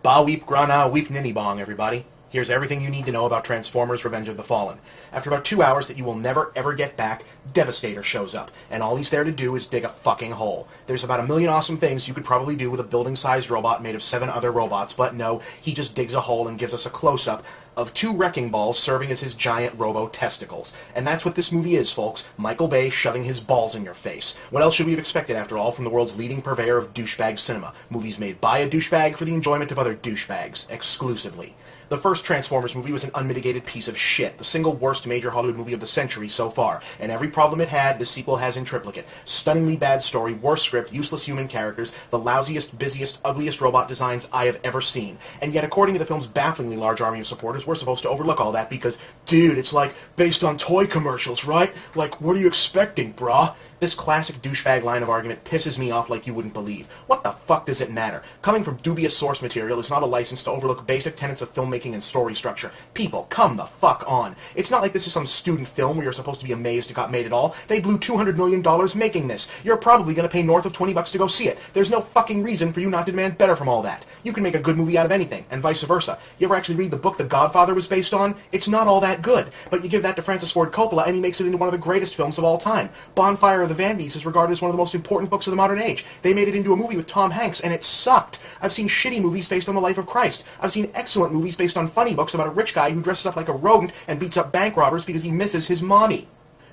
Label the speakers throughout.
Speaker 1: Ba weep grana weep ninny bong, everybody. Here's everything you need to know about Transformers Revenge of the Fallen. After about 2 hours that you will never ever get back, Devastator shows up, and all he's there to do is dig a fucking hole. There's about a million awesome things you could probably do with a building-sized robot made of 7 other robots, but no, he just digs a hole and gives us a close-up of 2 wrecking balls serving as his giant robo-testicles. And that's what this movie is, folks. Michael Bay shoving his balls in your face. What else should we have expected, after all, from the world's leading purveyor of douchebag cinema? Movies made by a douchebag for the enjoyment of other douchebags, exclusively. The first Transformers movie was an unmitigated piece of shit, the single worst major Hollywood movie of the century so far, and every problem it had, the sequel has in triplicate. Stunningly bad story, worse script, useless human characters, the lousiest, busiest, ugliest robot designs I have ever seen. And yet, according to the film's bafflingly large army of supporters, we're supposed to overlook all that because, dude, it's like based on toy commercials, right? Like, what are you expecting, brah? This classic douchebag line of argument pisses me off like you wouldn't believe. What the fuck does it matter? Coming from dubious source material is not a license to overlook basic tenets of filmmaking and story structure. People, come the fuck on. It's not like this is some student film where you're supposed to be amazed it got made at all. They blew $200 million making this. You're probably gonna pay north of $20 to go see it. There's no fucking reason for you not to demand better from all that. You can make a good movie out of anything, and vice versa. You ever actually read the book The Godfather was based on? It's not all that good, but you give that to Francis Ford Coppola and he makes it into one of the greatest films of all time. Bonfire of the Vanities is regarded as one of the most important books of the modern age. They made it into a movie with Tom Hanks, and it sucked. I've seen shitty movies based on the life of Christ. I've seen excellent movies based on funny books about a rich guy who dresses up like a rodent and beats up bank robbers because he misses his mommy.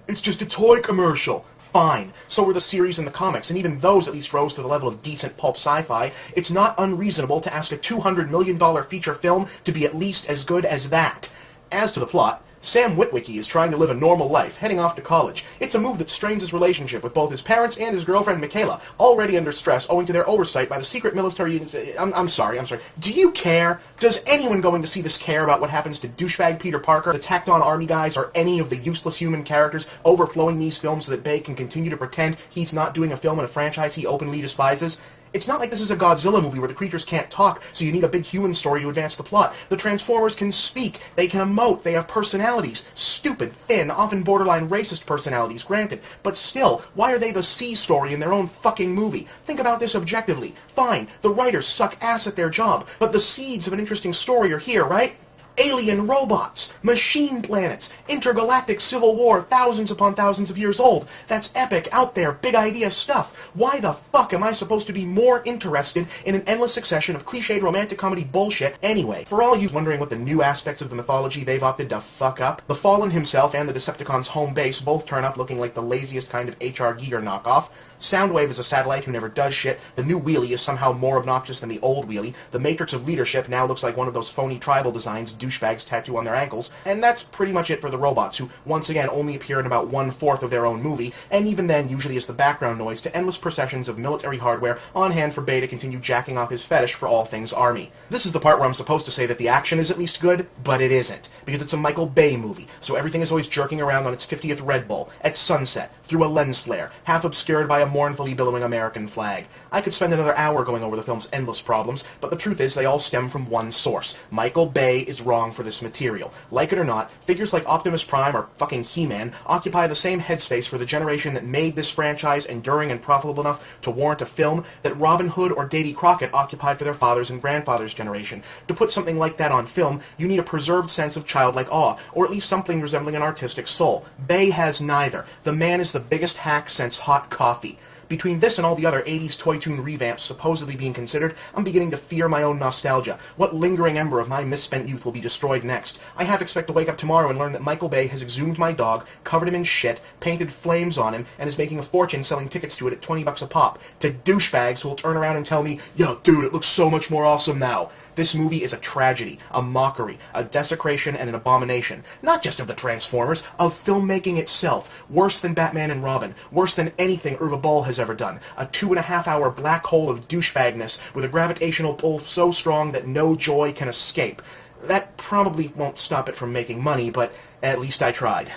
Speaker 1: It's just a toy commercial. Fine. So were the series and the comics, and even those at least rose to the level of decent pulp sci-fi. It's not unreasonable to ask a $200 million feature film to be at least as good as that. As to the plot, Sam Witwicky is trying to live a normal life, heading off to college. It's a move that strains his relationship with both his parents and his girlfriend Michaela, already under stress owing to their oversight by the secret military... I'm sorry. Do you care? Does anyone going to see this care about what happens to douchebag Peter Parker, the tacked-on army guys, or any of the useless human characters overflowing these films so that Bay can continue to pretend he's not doing a film in a franchise he openly despises? It's not like this is a Godzilla movie where the creatures can't talk, so you need a big human story to advance the plot. The Transformers can speak, they can emote, they have personalities. Stupid, thin, often borderline racist personalities, granted. But still, why are they the C story in their own fucking movie? Think about this objectively. Fine, the writers suck ass at their job, but the seeds of an interesting story are here, right? Alien robots, machine planets, intergalactic civil war thousands upon thousands of years old. That's epic, out there, big idea stuff. Why the fuck am I supposed to be more interested in an endless succession of cliched romantic comedy bullshit anyway? For all you wondering what the new aspects of the mythology they've opted to fuck up, the Fallen himself and the Decepticons' home base both turn up looking like the laziest kind of H.R. Giger knockoff. Soundwave is a satellite who never does shit. The new Wheelie is somehow more obnoxious than the old Wheelie. The Matrix of Leadership now looks like one of those phony tribal designs douchebags tattoo on their ankles. And that's pretty much it for the robots, who once again only appear in about 1/4 of their own movie, and even then usually as the background noise to endless processions of military hardware on hand for Bay to continue jacking off his fetish for all things army. This is the part where I'm supposed to say that the action is at least good, but it isn't, because it's a Michael Bay movie, so everything is always jerking around on its 50th Red Bull, at sunset, through a lens flare, half obscured by a mournfully billowing American flag. I could spend another hour going over the film's endless problems, but the truth is they all stem from one source. Michael Bay is wrong for this material. Like it or not, figures like Optimus Prime or fucking He-Man occupy the same headspace for the generation that made this franchise enduring and profitable enough to warrant a film that Robin Hood or Davy Crockett occupied for their fathers and grandfathers' generation. To put something like that on film, you need a preserved sense of childlike awe, or at least something resembling an artistic soul. Bay has neither. The man is the biggest hack since hot coffee. Between this and all the other 80s Toy Toon revamps supposedly being considered, I'm beginning to fear my own nostalgia. What lingering ember of my misspent youth will be destroyed next? I half expect to wake up tomorrow and learn that Michael Bay has exhumed my dog, covered him in shit, painted flames on him, and is making a fortune selling tickets to it at $20 a pop, to douchebags who will turn around and tell me, "Yo, dude, it looks so much more awesome now." This movie is a tragedy, a mockery, a desecration, and an abomination. Not just of the Transformers, of filmmaking itself. Worse than Batman and Robin. Worse than anything Uwe Boll has ever done. A 2.5-hour black hole of douchebagness with a gravitational pull so strong that no joy can escape. That probably won't stop it from making money, but at least I tried.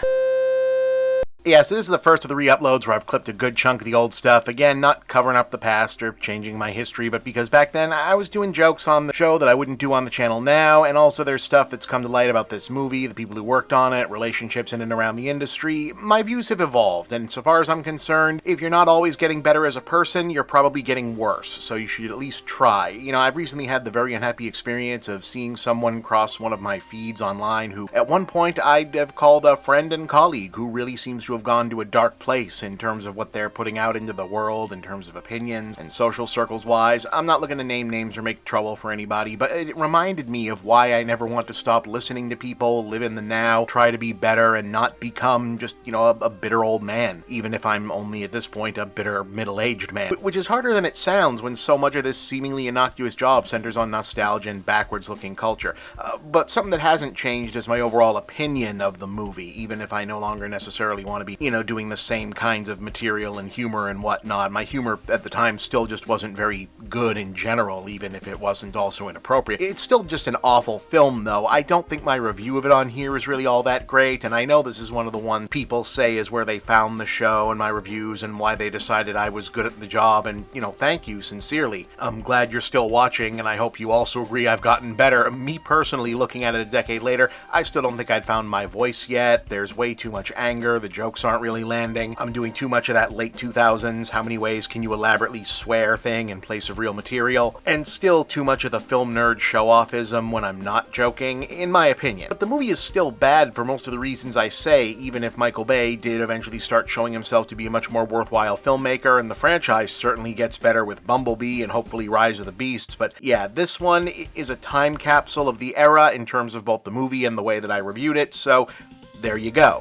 Speaker 2: Yeah, so this is the first of the re-uploads where I've clipped a good chunk of the old stuff. Again, not covering up the past or changing my history, but because back then I was doing jokes on the show that I wouldn't do on the channel now, and also there's stuff that's come to light about this movie, the people who worked on it, relationships in and around the industry. My views have evolved, and so far as I'm concerned, if you're not always getting better as a person, you're probably getting worse, so you should at least try. You know, I've recently had the very unhappy experience of seeing someone cross one of my feeds online who, at one point, I'd have called a friend and colleague who really seems to have gone to a dark place in terms of what they're putting out into the world, in terms of opinions and social circles wise. I'm not looking to name names or make trouble for anybody, but it reminded me of why I never want to stop listening to people, live in the now, try to be better, and not become just, a bitter old man, even if I'm only at this point a bitter middle-aged man. Which is harder than it sounds when so much of this seemingly innocuous job centers on nostalgia and backwards-looking culture. But something that hasn't changed is my overall opinion of the movie, even if I no longer necessarily want to be, doing the same kinds of material and humor and whatnot. My humor at the time still just wasn't very good in general, even if it wasn't also inappropriate. It's still just an awful film, though. I don't think my review of it on here is really all that great, and I know this is one of the ones people say is where they found the show and my reviews and why they decided I was good at the job, and, thank you, sincerely. I'm glad you're still watching, and I hope you also agree I've gotten better. Me personally, looking at it a decade later, I still don't think I'd found my voice yet. There's way too much anger, the jokes aren't really landing. I'm doing too much of that late 2000s, how many ways can you elaborately swear thing in place of real material, and still too much of the film nerd show-offism when I'm not joking, in my opinion. But the movie is still bad for most of the reasons I say, even if Michael Bay did eventually start showing himself to be a much more worthwhile filmmaker, and the franchise certainly gets better with Bumblebee and hopefully Rise of the Beasts. But yeah, this one is a time capsule of the era in terms of both the movie and the way that I reviewed it, so there you go.